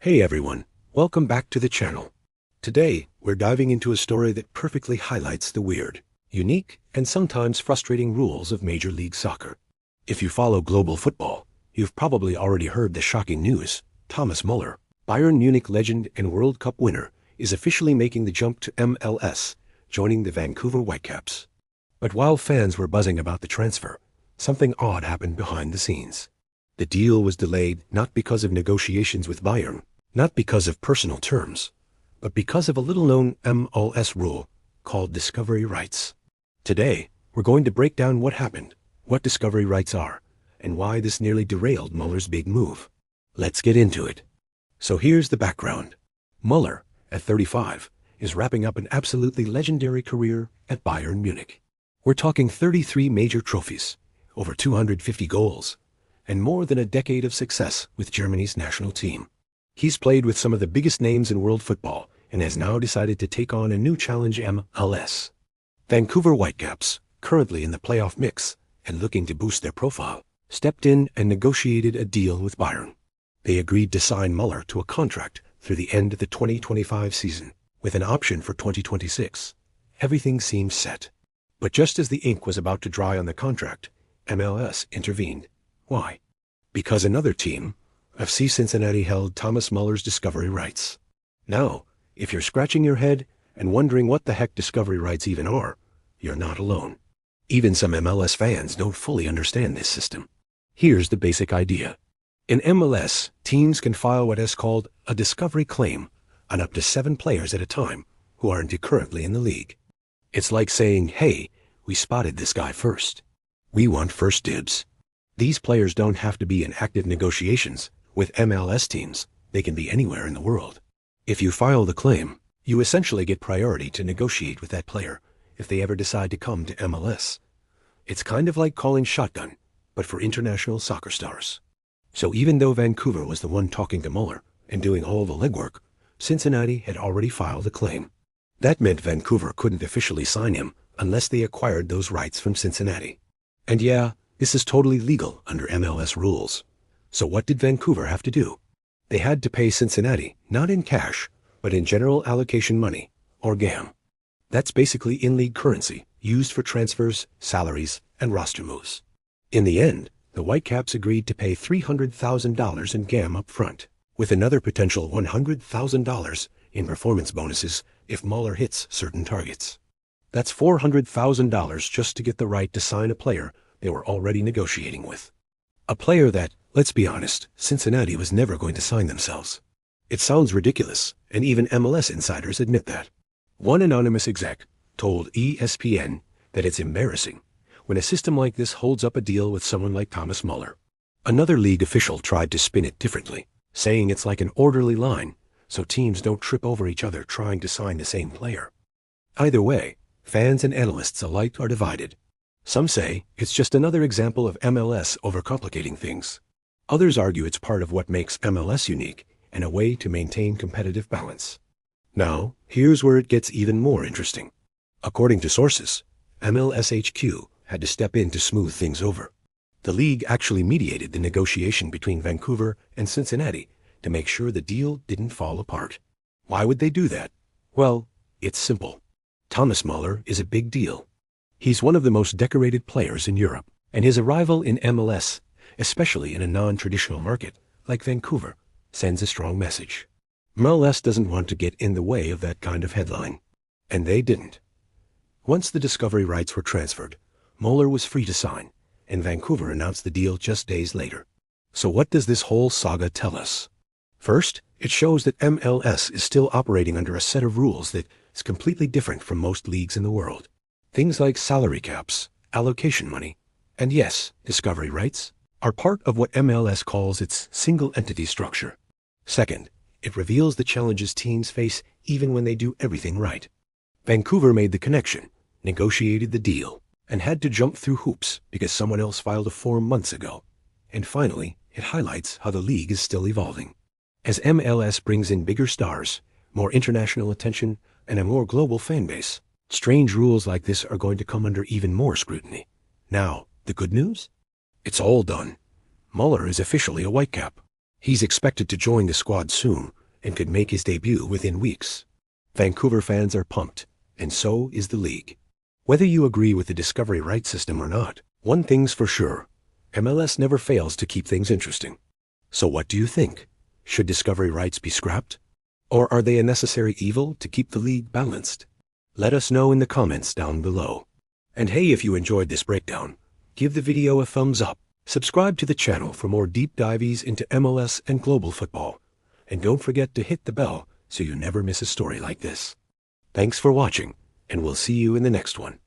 Hey everyone, welcome back to the channel. Today, we're diving into a story that perfectly highlights the weird, unique, and sometimes frustrating rules of Major League Soccer. If you follow global football, you've probably already heard the shocking news. Thomas Muller, Bayern Munich legend and World Cup winner, is officially making the jump to MLS, joining the Vancouver Whitecaps. But while fans were buzzing about the transfer, something odd happened behind the scenes. The deal was delayed not because of negotiations with Bayern, not because of personal terms, but because of a little-known MLS rule called discovery rights. Today, we're going to break down what happened, what discovery rights are, and why this nearly derailed Muller's big move. Let's get into it. So here's the background. Muller, at 35, is wrapping up an absolutely legendary career at Bayern Munich. We're talking 33 major trophies, over 250 goals, and more than a decade of success with Germany's national team. He's played with some of the biggest names in world football and has now decided to take on a new challenge, MLS. Vancouver Whitecaps, currently in the playoff mix and looking to boost their profile, stepped in and negotiated a deal with Bayern. They agreed to sign Muller to a contract through the end of the 2025 season, with an option for 2026. Everything seemed set. But just as the ink was about to dry on the contract, MLS intervened. Why? Because another team, FC Cincinnati, held Thomas Muller's discovery rights. Now, if you're scratching your head and wondering what the heck discovery rights even are, you're not alone. Even some MLS fans don't fully understand this system. Here's the basic idea. In MLS, teams can file what is called a discovery claim on up to 7 players at a time who aren't currently in the league. It's like saying, hey, we spotted this guy first. We want first dibs. These players don't have to be in active negotiations with MLS teams. They can be anywhere in the world. If you file the claim, you essentially get priority to negotiate with that player if they ever decide to come to MLS. It's kind of like calling shotgun, but for international soccer stars. So even though Vancouver was the one talking to Muller and doing all the legwork, Cincinnati had already filed a claim. That meant Vancouver couldn't officially sign him unless they acquired those rights from Cincinnati. And yeah, this is totally legal under MLS rules. So what did Vancouver have to do? They had to pay Cincinnati, not in cash, but in general allocation money, or GAM. That's basically in-league currency used for transfers, salaries, and roster moves. In the end, the Whitecaps agreed to pay $300,000 in GAM up front, with another potential $100,000 in performance bonuses if Muller hits certain targets. That's $400,000 just to get the right to sign a player they were already negotiating with. A player that, let's be honest, Cincinnati was never going to sign themselves. It sounds ridiculous, and even MLS insiders admit that. One anonymous exec told ESPN that it's embarrassing when a system like this holds up a deal with someone like Thomas Muller. Another league official tried to spin it differently, saying it's like an orderly line, so teams don't trip over each other trying to sign the same player. Either way, fans and analysts alike are divided. Some say it's just another example of MLS overcomplicating things. Others argue it's part of what makes MLS unique and a way to maintain competitive balance. Now, here's where it gets even more interesting. According to sources, MLS HQ had to step in to smooth things over. The league actually mediated the negotiation between Vancouver and Cincinnati to make sure the deal didn't fall apart. Why would they do that? Well, it's simple. Thomas Muller is a big deal. He's one of the most decorated players in Europe, and his arrival in MLS, especially in a non-traditional market like Vancouver, sends a strong message. MLS doesn't want to get in the way of that kind of headline. And they didn't. Once the discovery rights were transferred, Muller was free to sign, and Vancouver announced the deal just days later. So what does this whole saga tell us? First, it shows that MLS is still operating under a set of rules that is completely different from most leagues in the world. Things like salary caps, allocation money, and yes, discovery rights, are part of what MLS calls its single entity structure. Second, it reveals the challenges teams face even when they do everything right. Vancouver made the connection, negotiated the deal, and had to jump through hoops because someone else filed a form months ago. And finally, it highlights how the league is still evolving. As MLS brings in bigger stars, more international attention, and a more global fan base, strange rules like this are going to come under even more scrutiny. Now, the good news? It's all done. Muller is officially a Whitecap. He's expected to join the squad soon and could make his debut within weeks. Vancouver fans are pumped, and so is the league. Whether you agree with the discovery rights system or not, one thing's for sure: MLS never fails to keep things interesting. So what do you think? Should discovery rights be scrapped? Or are they a necessary evil to keep the league balanced? Let us know in the comments down below. And hey, if you enjoyed this breakdown, give the video a thumbs up. Subscribe to the channel for more deep dives into MLS and global football. And don't forget to hit the bell so you never miss a story like this. Thanks for watching, and we'll see you in the next one.